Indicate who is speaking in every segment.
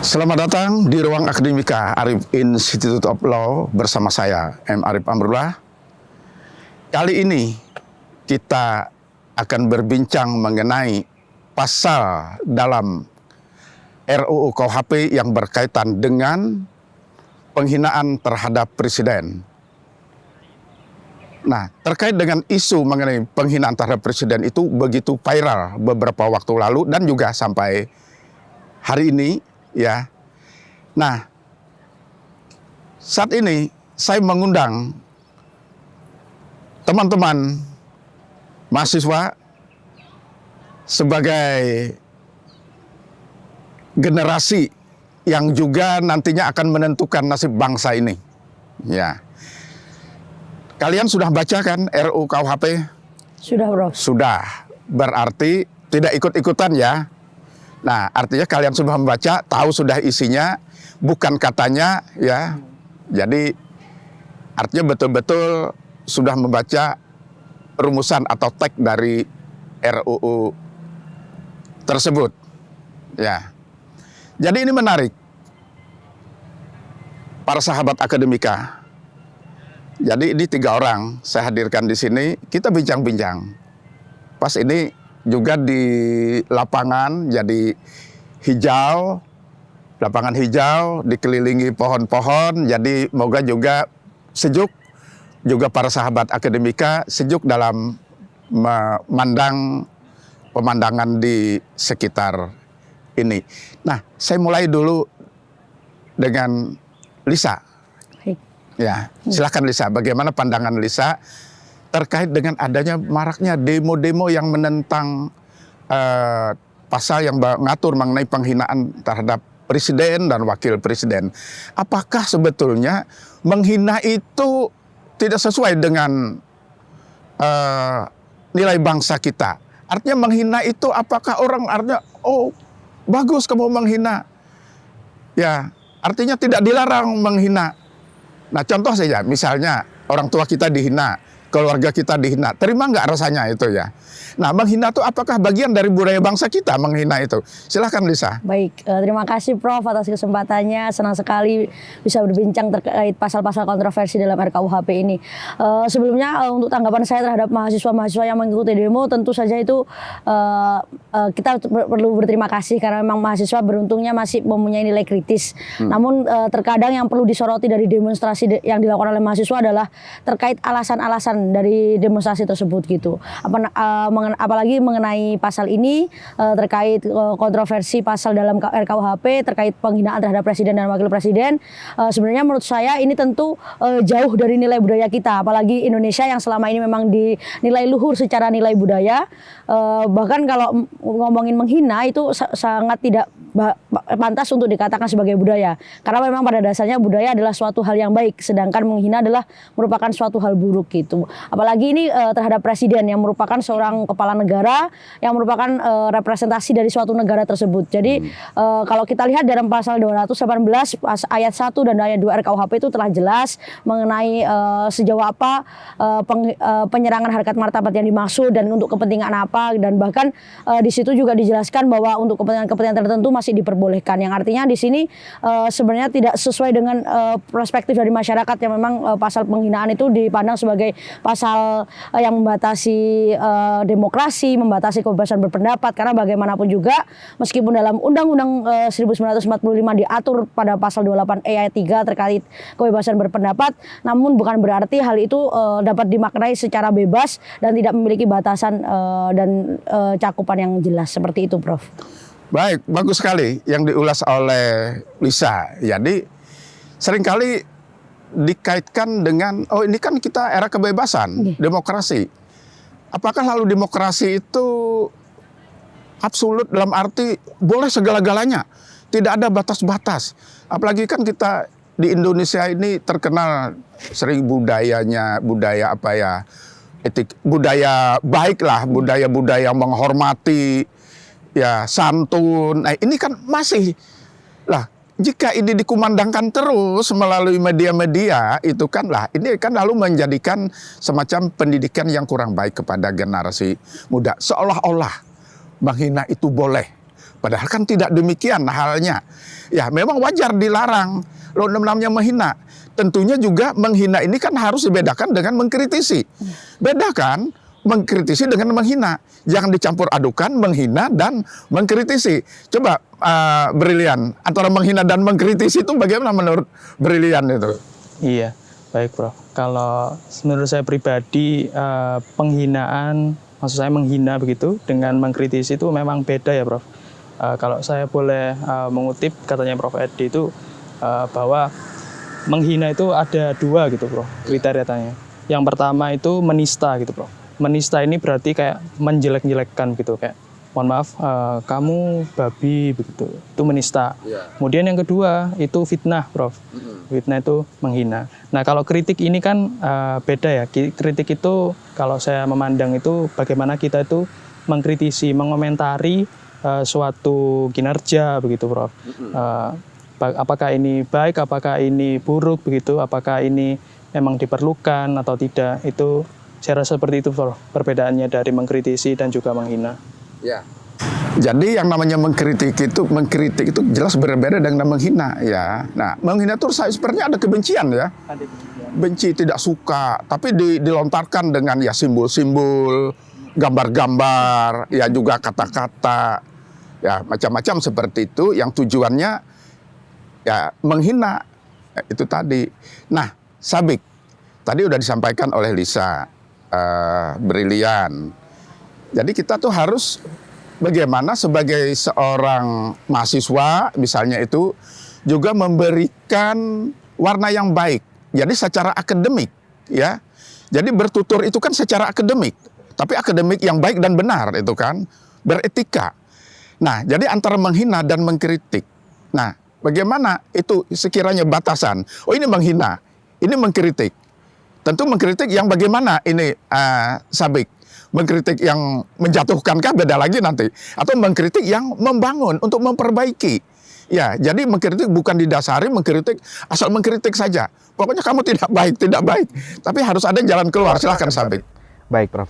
Speaker 1: Selamat datang di Ruang Akademika Arif Institute of Law bersama saya, M. Arif Amrullah. Kali ini kita akan berbincang mengenai pasal dalam RUU KUHP yang berkaitan dengan penghinaan terhadap presiden. Nah, terkait dengan isu mengenai penghinaan terhadap presiden itu begitu viral beberapa waktu lalu dan juga sampai hari ini, ya. Nah, saat ini saya mengundang teman-teman mahasiswa sebagai generasi yang juga nantinya akan menentukan nasib bangsa ini. Ya. Kalian sudah baca kan RUU KUHP?
Speaker 2: Sudah, Bro.
Speaker 1: Sudah. Berarti tidak ikut-ikutan ya. Nah, artinya kalian sudah membaca, tahu sudah isinya, bukan katanya ya. Jadi artinya betul-betul sudah membaca rumusan atau teks dari RUU tersebut. Ya. Jadi ini menarik. Para sahabat akademika. Jadi ini 3 orang saya hadirkan di sini, kita bincang-bincang. Pas ini juga di lapangan jadi hijau, lapangan hijau dikelilingi pohon-pohon, jadi moga juga sejuk, juga para sahabat akademika sejuk dalam memandang pemandangan di sekitar ini. Nah, saya mulai dulu dengan Lisa. Ya, silakan Lisa, bagaimana pandangan Lisa terkait dengan adanya maraknya demo-demo yang menentang pasal yang mengatur mengenai penghinaan terhadap presiden dan wakil presiden. Apakah sebetulnya menghina itu tidak sesuai dengan nilai bangsa kita? Artinya menghina itu apakah orang artinya, oh bagus kamu menghina. Ya, artinya tidak dilarang menghina. Nah, contoh saja, misalnya orang tua kita dihina, keluarga kita dihina, terima nggak rasanya itu ya? Nah, menghina itu apakah bagian dari budaya bangsa kita menghina itu? Silahkan Lisa.
Speaker 2: Baik, terima kasih Prof atas kesempatannya. Senang sekali bisa berbincang terkait pasal-pasal kontroversi dalam RKUHP ini. Sebelumnya untuk tanggapan saya terhadap mahasiswa-mahasiswa yang mengikuti demo, tentu saja itu kita perlu berterima kasih karena memang mahasiswa beruntungnya masih mempunyai nilai kritis. Namun terkadang yang perlu disoroti dari demonstrasi yang dilakukan oleh mahasiswa adalah terkait alasan-alasan dari demonstrasi tersebut gitu. Apalagi mengenai pasal ini terkait kontroversi pasal dalam RKUHP terkait penghinaan terhadap presiden dan wakil presiden, sebenarnya menurut saya ini tentu jauh dari nilai budaya kita, apalagi Indonesia yang selama ini memang dinilai luhur secara nilai budaya. Bahkan kalau ngomongin menghina itu sangat tidak pantas untuk dikatakan sebagai budaya, karena memang pada dasarnya budaya adalah suatu hal yang baik, sedangkan menghina adalah merupakan suatu hal buruk gitu. Apalagi ini terhadap presiden yang merupakan seorang kepala negara yang merupakan representasi dari suatu negara tersebut. Jadi kalau kita lihat dalam pasal 218 ayat 1 dan ayat 2 RKUHP itu telah jelas mengenai sejauh apa penyerangan harkat martabat yang dimaksud dan untuk kepentingan apa, dan bahkan di situ juga dijelaskan bahwa untuk kepentingan-kepentingan tertentu masih diperbolehkan, yang artinya di sini sebenarnya tidak sesuai dengan perspektif dari masyarakat yang memang pasal penghinaan itu dipandang sebagai pasal yang membatasi demokrasi, membatasi kebebasan berpendapat, karena bagaimanapun juga meskipun dalam Undang-Undang 1945 diatur pada pasal 28E ayat 3 terkait kebebasan berpendapat, namun bukan berarti hal itu dapat dimaknai secara bebas dan tidak memiliki batasan dan cakupan yang jelas, seperti itu, Prof.
Speaker 1: Baik, bagus sekali yang diulas oleh Lisa. Jadi seringkali dikaitkan dengan, oh ini kan kita era kebebasan, demokrasi. Apakah lalu demokrasi itu absolut dalam arti boleh segala-galanya, tidak ada batas-batas? Apalagi kan kita di Indonesia ini terkenal sering budayanya, budaya apa ya, etik, budaya baik lah, budaya-budaya menghormati, ya santun. Nah ini kan masih lah, jika ini dikumandangkan terus melalui media-media itu kan lah, ini kan lalu menjadikan semacam pendidikan yang kurang baik kepada generasi muda, seolah-olah menghina itu boleh, Padahal kan tidak demikian halnya. Ya, memang wajar dilarang. Lo namanya menghina. Tentunya juga menghina ini kan harus dibedakan dengan mengkritisi. Bedakan mengkritisi dengan menghina. Jangan dicampur adukan menghina dan mengkritisi. Coba Brilian, antara menghina dan mengkritisi itu bagaimana menurut Brilian itu?
Speaker 3: Iya, baik Prof. Kalau menurut saya pribadi penghinaan, maksud saya menghina begitu dengan mengkritisi itu memang beda ya Prof. Kalau saya boleh mengutip katanya Prof Edi itu bahwa menghina itu ada dua gitu Prof kriterianya. Yang pertama itu menista gitu Prof. Menista ini berarti kayak menjelek-jelekkan gitu, kayak mohon maaf kamu babi begitu, itu menista. Kemudian yang kedua itu fitnah Prof. Fitnah itu menghina. Nah kalau kritik ini kan beda ya. Kritik itu kalau saya memandang itu bagaimana kita itu mengkritisi, mengomentari suatu kinerja begitu Prof. Apakah ini baik, apakah ini buruk begitu, apakah ini memang diperlukan atau tidak, itu saya rasa seperti itu Prof, perbedaannya dari mengkritisi dan juga menghina.
Speaker 1: Ya. Jadi yang namanya mengkritik itu jelas berbeda dengan menghina ya. Nah, menghina itu sebenarnya ada kebencian ya. Benci, tidak suka, tapi dilontarkan dengan ya simbol-simbol, gambar-gambar, ya juga kata-kata, ya macam-macam seperti itu yang tujuannya ya menghina itu tadi. Nah, Sabik tadi udah disampaikan oleh Lisa, Brilian. Jadi kita tuh harus bagaimana sebagai seorang mahasiswa misalnya itu juga memberikan warna yang baik. Jadi secara akademik ya. Jadi bertutur itu kan secara akademik, tapi akademik yang baik dan benar itu kan, beretika. Nah, jadi antara menghina dan mengkritik. Nah, bagaimana itu sekiranya batasan? Oh, ini menghina, ini mengkritik. Tentu mengkritik yang bagaimana ini Sabik? Mengkritik yang menjatuhkankah beda lagi nanti? Atau mengkritik yang membangun untuk memperbaiki? Ya, jadi mengkritik bukan didasari mengkritik asal mengkritik saja. Pokoknya kamu tidak baik. Tapi harus ada jalan keluar. Silahkan Sabik.
Speaker 4: Baik Prof.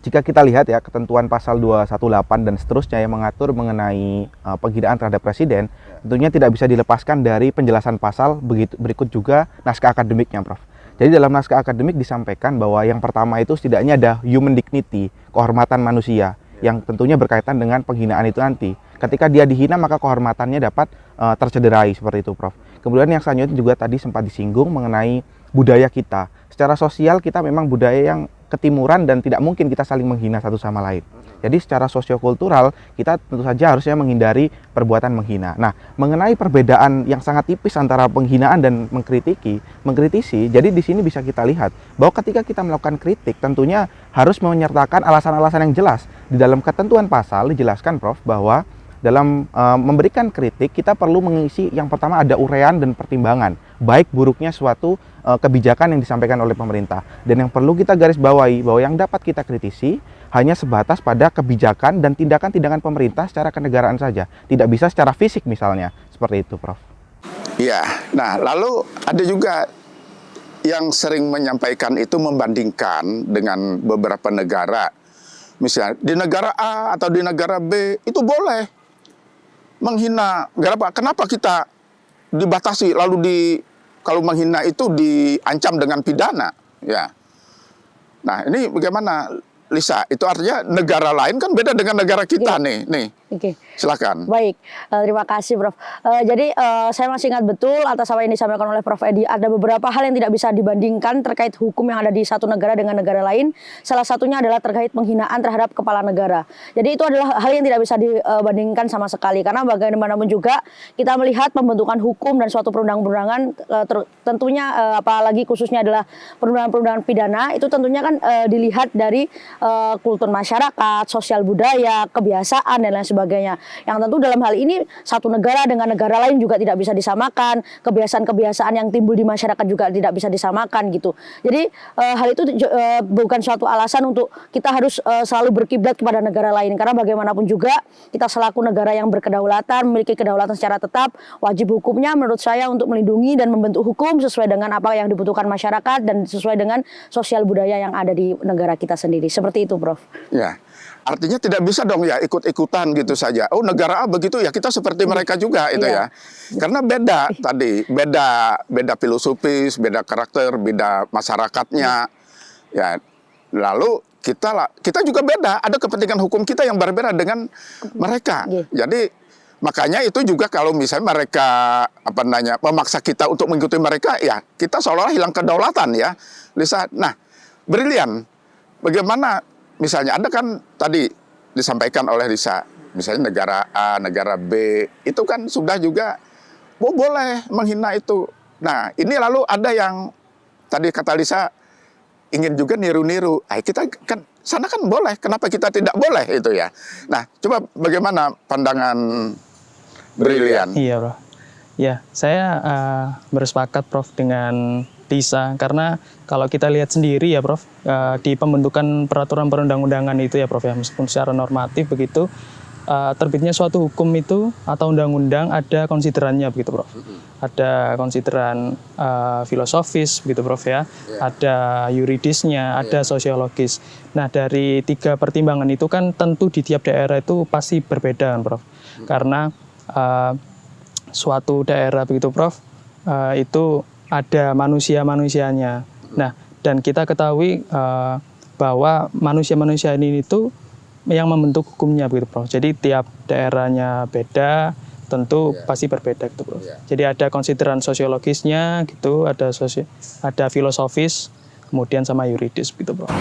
Speaker 4: Jika kita lihat ya ketentuan pasal 218 dan seterusnya yang mengatur mengenai penghinaan terhadap presiden, tentunya tidak bisa dilepaskan dari penjelasan pasal berikut juga naskah akademiknya Prof. Jadi dalam naskah akademik disampaikan bahwa yang pertama itu setidaknya ada human dignity, kehormatan manusia, yang tentunya berkaitan dengan penghinaan itu nanti. Ketika dia dihina maka kehormatannya dapat tercederai seperti itu Prof. Kemudian yang selanjutnya juga tadi sempat disinggung mengenai budaya kita. Secara sosial kita memang budaya yang ketimuran dan tidak mungkin kita saling menghina satu sama lain. Jadi secara sosiokultural kita tentu saja harusnya menghindari perbuatan menghina. Nah, mengenai perbedaan yang sangat tipis antara penghinaan dan mengkritisi, jadi di sini bisa kita lihat bahwa ketika kita melakukan kritik tentunya harus menyertakan alasan-alasan yang jelas. Di dalam ketentuan pasal dijelaskan Prof bahwa dalam memberikan kritik kita perlu mengisi yang pertama ada uraian dan pertimbangan baik buruknya suatu kebijakan yang disampaikan oleh pemerintah, dan yang perlu kita garis bawahi bahwa yang dapat kita kritisi hanya sebatas pada kebijakan dan tindakan-tindakan pemerintah secara kenegaraan saja, tidak bisa secara fisik misalnya, seperti itu Prof.
Speaker 1: Iya, nah lalu ada juga yang sering menyampaikan itu membandingkan dengan beberapa negara. Misalnya di negara A atau di negara B itu boleh menghina. Kenapa kita dibatasi lalu kalau menghina itu diancam dengan pidana? Ya. Nah ini bagaimana Lisa? Itu artinya negara lain kan beda dengan negara kita nih.
Speaker 2: Oke.
Speaker 1: Silakan.
Speaker 2: Baik, terima kasih Prof. Jadi saya masih ingat betul atas apa yang disampaikan oleh Prof Edi, ada beberapa hal yang tidak bisa dibandingkan terkait hukum yang ada di satu negara dengan negara lain. Salah satunya adalah terkait penghinaan terhadap kepala negara. Jadi itu adalah hal yang tidak bisa dibandingkan sama sekali, karena bagaimanapun juga kita melihat pembentukan hukum dan suatu perundang-undangan tentunya apalagi khususnya adalah perundangan-perundangan pidana itu tentunya kan dilihat dari kultur masyarakat, sosial budaya, kebiasaan dan lain sebagainya. Yang tentu dalam hal ini satu negara dengan negara lain juga tidak bisa disamakan, kebiasaan-kebiasaan yang timbul di masyarakat juga tidak bisa disamakan gitu. Jadi hal itu bukan suatu alasan untuk kita harus selalu berkiblat kepada negara lain, karena bagaimanapun juga kita selaku negara yang berkedaulatan, memiliki kedaulatan secara tetap, wajib hukumnya menurut saya untuk melindungi dan membentuk hukum sesuai dengan apa yang dibutuhkan masyarakat dan sesuai dengan sosial budaya yang ada di negara kita sendiri. Seperti itu Prof.
Speaker 1: Ya. Artinya tidak bisa dong ya ikut-ikutan gitu saja. Oh negara A begitu ya kita seperti mereka juga itu
Speaker 2: Iya.
Speaker 1: ya. Karena beda tadi, beda filosofis, beda karakter, beda masyarakatnya. Ya. Lalu kita juga beda, ada kepentingan hukum kita yang berbeda dengan mereka.
Speaker 2: Iya.
Speaker 1: Jadi makanya itu juga kalau misalnya mereka memaksa kita untuk mengikuti mereka, ya kita seolah-olah hilang kedaulatan ya. Lisa, nah brilian. Bagaimana misalnya ada kan tadi disampaikan oleh Lisa, misalnya negara A, negara B, itu kan sudah juga boleh menghina itu. Nah ini lalu ada yang tadi kata Lisa ingin juga niru-niru. Kita kan sana kan boleh, kenapa kita tidak boleh itu ya? Nah coba bagaimana pandangan brilian?
Speaker 3: Iya, Prof. Ya, saya bersepakat, Prof, dengan Lisa, karena kalau kita lihat sendiri ya, Prof, di pembentukan peraturan perundang-undangan itu ya, Prof, ya, meskipun secara normatif begitu, terbitnya suatu hukum itu atau undang-undang ada konsiderannya begitu, Prof. Ada konsideran filosofis begitu, Prof, ya. Ada yuridisnya, ada sosiologis. Nah, dari 3 pertimbangan itu kan tentu di tiap daerah itu pasti berbeda kan, Prof. Karena suatu daerah begitu, Prof, itu ada manusia-manusianya. Nah, dan kita ketahui bahwa manusia-manusia ini itu yang membentuk hukumnya begitu, Prof. Jadi tiap daerahnya beda, tentu pasti berbeda gitu, Prof. Jadi ada konsideran sosiologisnya gitu, ada filosofis, kemudian sama yuridis gitu, Prof.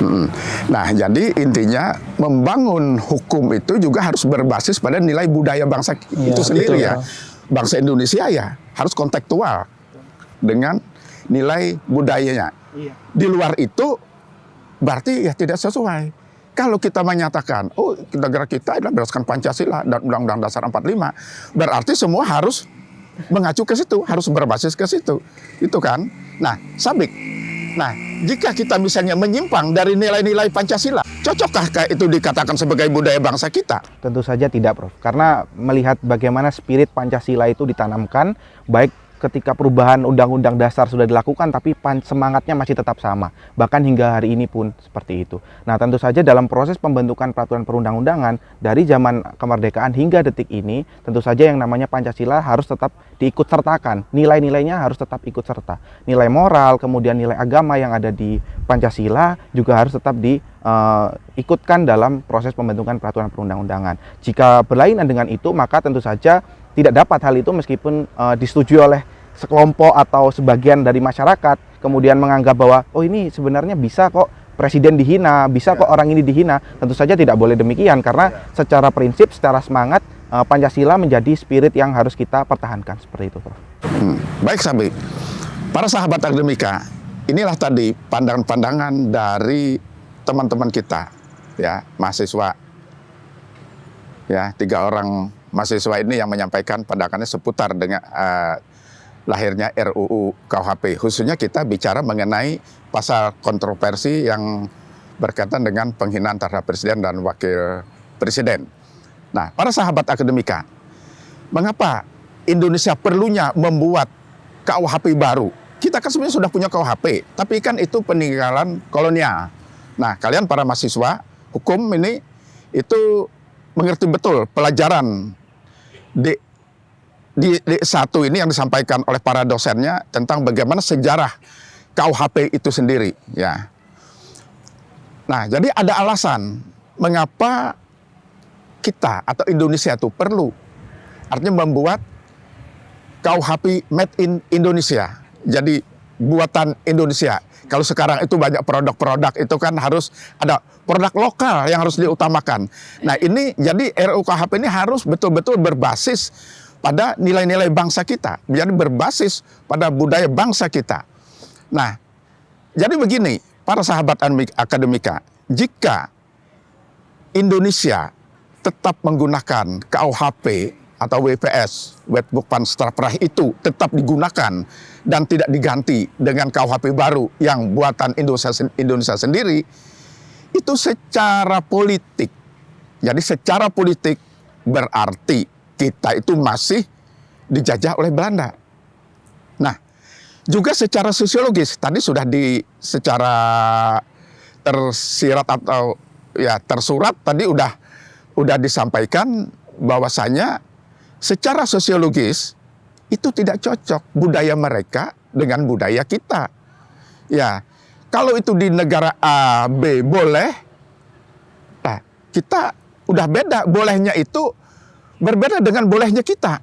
Speaker 1: Nah, jadi intinya membangun hukum itu juga harus berbasis pada nilai budaya bangsa itu sendiri
Speaker 3: betul,
Speaker 1: ya. Bangsa Indonesia ya harus kontekstual dengan nilai budayanya. Di luar itu berarti ya tidak sesuai. Kalau kita menyatakan, oh negara kita adalah berdasarkan Pancasila dan Undang-Undang Dasar 45, berarti semua harus mengacu ke situ, harus berbasis ke situ. Itu kan. Nah, Sabik. Nah, jika kita misalnya menyimpang dari nilai-nilai Pancasila, cocokkah kayak itu dikatakan sebagai budaya bangsa kita?
Speaker 4: Tentu saja tidak, Prof. Karena melihat bagaimana spirit Pancasila itu ditanamkan, baik ketika perubahan Undang-Undang Dasar sudah dilakukan, tapi semangatnya masih tetap sama. Bahkan hingga hari ini pun seperti itu. Nah, tentu saja dalam proses pembentukan peraturan perundang-undangan, dari zaman kemerdekaan hingga detik ini, tentu saja yang namanya Pancasila harus tetap diikutsertakan. Nilai-nilainya harus tetap ikut serta. Nilai moral, kemudian nilai agama yang ada di Pancasila juga harus tetap diikutkan dalam proses pembentukan peraturan perundang-undangan. Jika berlainan dengan itu, maka tentu saja tidak dapat hal itu meskipun disetujui oleh sekelompok atau sebagian dari masyarakat, kemudian menganggap bahwa oh ini sebenarnya bisa kok presiden dihina, bisa kok orang ini dihina. Tentu saja tidak boleh demikian, karena secara prinsip, secara semangat, Pancasila menjadi spirit yang harus kita pertahankan, seperti itu, Prof.
Speaker 1: Baik, Sabi. Para sahabat akademika, inilah tadi pandangan-pandangan dari teman-teman kita, ya, mahasiswa. Ya, 3 orang mahasiswa ini yang menyampaikan pandangannya seputar dengan lahirnya RUU KUHP. Khususnya kita bicara mengenai pasal kontroversi yang berkaitan dengan penghinaan terhadap presiden dan wakil presiden. Nah, para sahabat akademika, mengapa Indonesia perlunya membuat KUHP baru? Kita kan sebenarnya sudah punya KUHP, tapi kan itu peninggalan kolonial. Nah, kalian para mahasiswa hukum ini itu mengerti betul pelajaran di satu ini yang disampaikan oleh para dosennya tentang bagaimana sejarah KUHP itu sendiri, ya. Nah, jadi ada alasan mengapa kita atau Indonesia itu perlu artinya membuat KUHP made in Indonesia. Jadi buatan Indonesia. Kalau sekarang itu banyak produk-produk itu kan harus ada produk lokal yang harus diutamakan. Nah, ini jadi RUU KUHP ini harus betul-betul berbasis pada nilai-nilai bangsa kita. Jadi berbasis pada budaya bangsa kita. Nah, jadi begini, para sahabat akademika, jika Indonesia tetap menggunakan KUHP atau WPS, Wet Book Panstraprah itu tetap digunakan dan tidak diganti dengan KUHP baru yang buatan Indonesia sendiri, itu secara politik. Jadi secara politik berarti kita itu masih dijajah oleh Belanda. Nah, juga secara sosiologis, tadi sudah secara tersirat atau ya tersurat tadi udah disampaikan bahwasanya secara sosiologis itu tidak cocok budaya mereka dengan budaya kita. Ya, kalau itu di negara A, B boleh, nah kita udah beda. Bolehnya itu berbeda dengan bolehnya kita.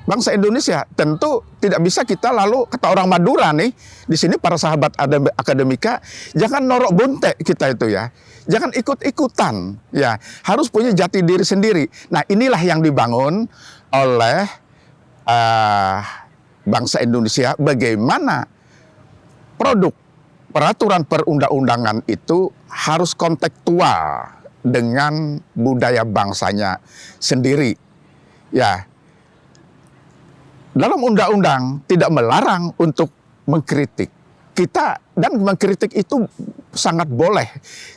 Speaker 1: Bangsa Indonesia tentu tidak bisa kita lalu kata orang Madura nih, di sini para sahabat akademika, jangan norok bontek kita itu ya. Jangan ikut-ikutan ya, harus punya jati diri sendiri. Nah, inilah yang dibangun oleh bangsa Indonesia, bagaimana produk peraturan perundang-undangan itu harus kontekstual dengan budaya bangsanya sendiri. Ya, dalam undang-undang tidak melarang untuk mengkritik. Kita dan mengkritik itu sangat boleh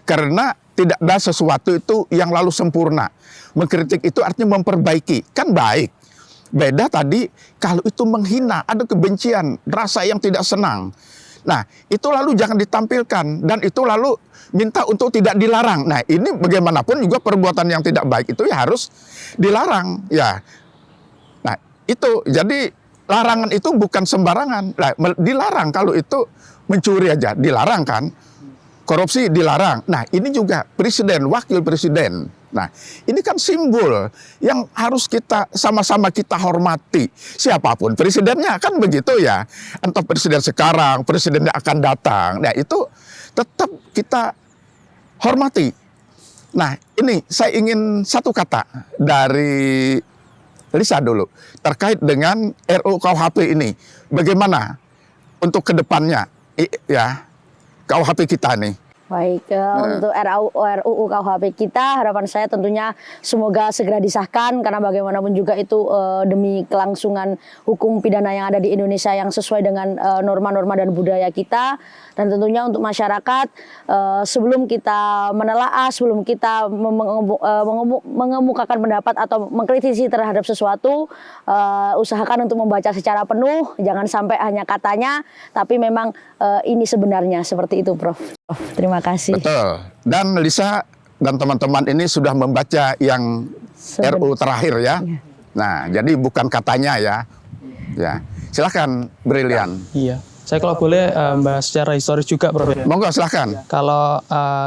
Speaker 1: karena tidak ada sesuatu itu yang lalu sempurna. Mengkritik itu artinya memperbaiki, kan baik. Beda tadi kalau itu menghina, ada kebencian, rasa yang tidak senang. Nah, itu lalu jangan ditampilkan dan itu lalu minta untuk tidak dilarang. Nah, ini bagaimanapun juga perbuatan yang tidak baik itu ya harus dilarang, ya. Nah, itu jadi larangan itu bukan sembarangan. Nah, dilarang kalau itu mencuri aja dilarang kan. Korupsi dilarang. Nah, ini juga presiden, wakil presiden. Nah, ini kan simbol yang harus kita sama-sama kita hormati. Siapapun presidennya kan begitu ya. Entah presiden sekarang, presiden yang akan datang. Nah, itu tetap kita hormati. Nah, ini saya ingin satu kata dari Lisa dulu terkait dengan RUU KUHP ini. Bagaimana untuk kedepannya ya KUHP kita nih?
Speaker 2: Baik, untuk RUU KUHP kita, harapan saya tentunya semoga segera disahkan karena bagaimanapun juga itu demi kelangsungan hukum pidana yang ada di Indonesia yang sesuai dengan norma-norma dan budaya kita. Dan tentunya untuk masyarakat, sebelum kita menelaah, sebelum kita mengemukakan pendapat atau mengkritisi terhadap sesuatu, usahakan untuk membaca secara penuh, jangan sampai hanya katanya, tapi memang ini sebenarnya, seperti itu Prof. Terima kasih.
Speaker 1: Betul. Dan Lisa dan teman-teman ini sudah membaca yang RU terakhir ya. Nah, jadi bukan katanya ya. Ya, silakan Brilian.
Speaker 3: Iya. Saya kalau boleh bahas secara historis juga, Prof.
Speaker 1: Monggo silakan.
Speaker 3: Kalau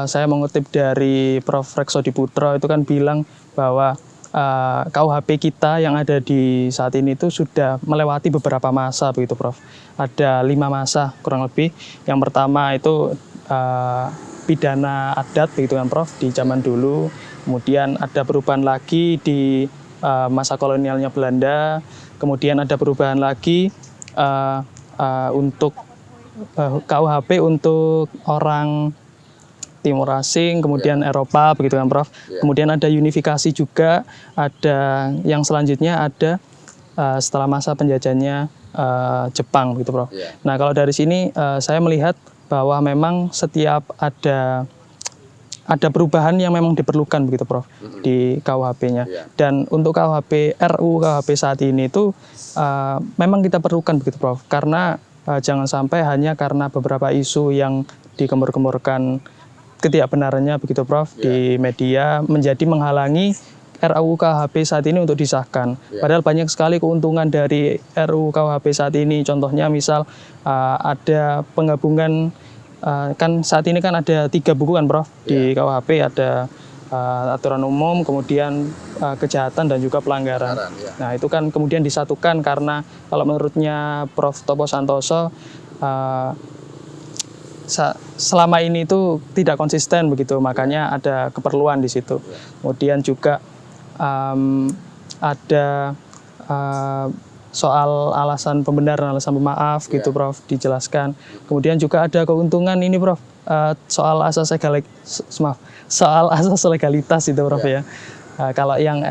Speaker 3: saya mengutip dari Prof. Rekso Diputro itu kan bilang bahwa KUHP kita yang ada di saat ini itu sudah melewati beberapa masa begitu, Prof. Ada 5 masa kurang lebih. Yang pertama itu pidana adat begitu kan, Prof, di zaman dulu. Kemudian ada perubahan lagi di masa kolonialnya Belanda. Kemudian ada perubahan lagi untuk KUHP untuk orang Timur asing, kemudian Eropa begitu kan, Prof. Kemudian ada unifikasi juga, ada yang selanjutnya ada setelah masa penjajahnya Jepang begitu, Prof. Nah, kalau dari sini saya melihat bahwa memang setiap ada perubahan yang memang diperlukan begitu, Prof, di KUHP-nya. Dan untuk RUU KUHP saat ini itu memang kita perlukan begitu, Prof, karena jangan sampai hanya karena beberapa isu yang digembor-gemborkan ketidakbenarannya begitu, Prof, di media menjadi menghalangi RUU KUHP saat ini untuk disahkan. Padahal banyak sekali keuntungan dari RUU KUHP saat ini. Contohnya misal ada penggabungan, kan saat ini kan ada 3 buku kan, Prof, di KUHP. Ada aturan umum, kemudian kejahatan dan juga pelanggaran. Nah, itu kan kemudian disatukan karena kalau menurutnya Prof. Topo Santoso selama ini itu tidak konsisten begitu, makanya ada keperluan di situ. Kemudian juga ada soal alasan pembenaran, alasan pemaaf gitu, Prof, dijelaskan. Kemudian juga ada keuntungan ini, Prof, soal asas legalitas itu, Prof, ya. Kalau yang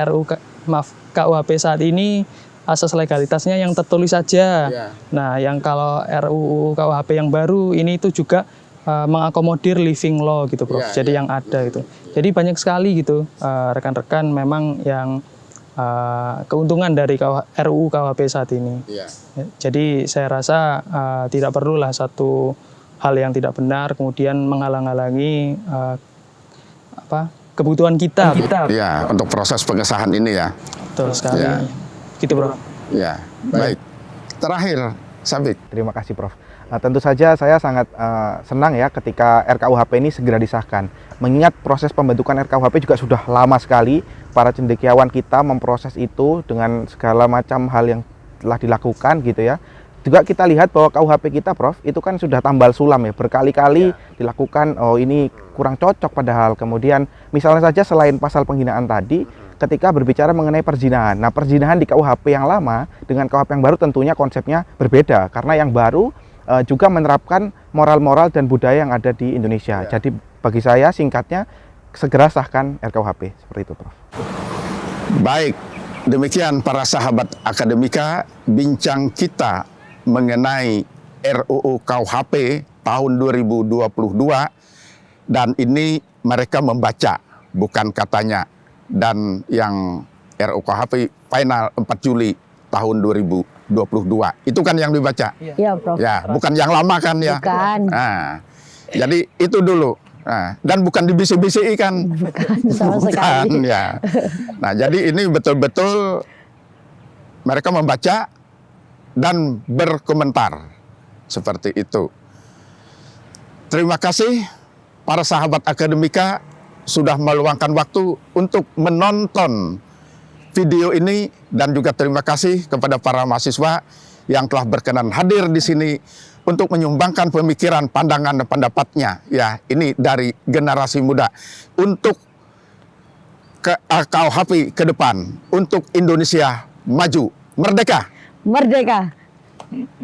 Speaker 3: KUHP saat ini asas legalitasnya yang tertulis saja. Nah, yang kalau RUU KUHP yang baru ini itu juga mengakomodir living law gitu, Prof. Jadi yang ada itu. Jadi banyak sekali gitu rekan-rekan memang yang keuntungan dari RUU KUHP saat ini. Jadi saya rasa tidak perlulah satu hal yang tidak benar kemudian menghalang-halangi kebutuhan kita.
Speaker 1: Ya, untuk proses pengesahan ini ya.
Speaker 3: Betul sekali.
Speaker 1: Ya.
Speaker 3: Gitu, Prof.
Speaker 1: Ya, baik. Terakhir, Sabik.
Speaker 4: Terima kasih Prof. Tentu saja saya sangat senang ya ketika RKUHP ini segera disahkan. Mengingat proses pembentukan RKUHP juga sudah lama sekali, para cendekiawan kita memproses itu dengan segala macam hal yang telah dilakukan gitu ya. Juga kita lihat bahwa KUHP kita, Prof, itu kan sudah tambal sulam ya, berkali-kali dilakukan, oh ini kurang cocok padahal. Kemudian misalnya saja selain pasal penghinaan tadi, ketika berbicara mengenai perzinahan. Nah, perzinahan di KUHP yang lama dengan KUHP yang baru tentunya konsepnya berbeda, karena yang baru juga menerapkan moral-moral dan budaya yang ada di Indonesia. Jadi bagi saya singkatnya segera sahkan RKUHP, seperti itu, Prof.
Speaker 1: Baik, demikian para sahabat akademika, bincang kita mengenai RUU KUHP tahun 2022, dan ini mereka membaca, bukan katanya, dan yang RUU KUHP final 4 Juli tahun 2022. Itu kan yang dibaca?
Speaker 2: Iya, Prof.
Speaker 1: Ya, bukan yang lama kan ya?
Speaker 2: Bukan.
Speaker 1: Nah, jadi itu dulu. Nah, dan bukan dibisik-bisiki kan?
Speaker 2: Bukan sama sekali.
Speaker 1: Ya. Nah, jadi ini betul-betul mereka membaca dan berkomentar seperti itu. Terima kasih para sahabat akademika sudah meluangkan waktu untuk menonton video ini, dan juga terima kasih kepada para mahasiswa yang telah berkenan hadir di sini untuk menyumbangkan pemikiran, pandangan, dan pendapatnya. Ya, ini dari generasi muda untuk KUHP ke depan, untuk Indonesia maju, merdeka.
Speaker 2: Merdeka.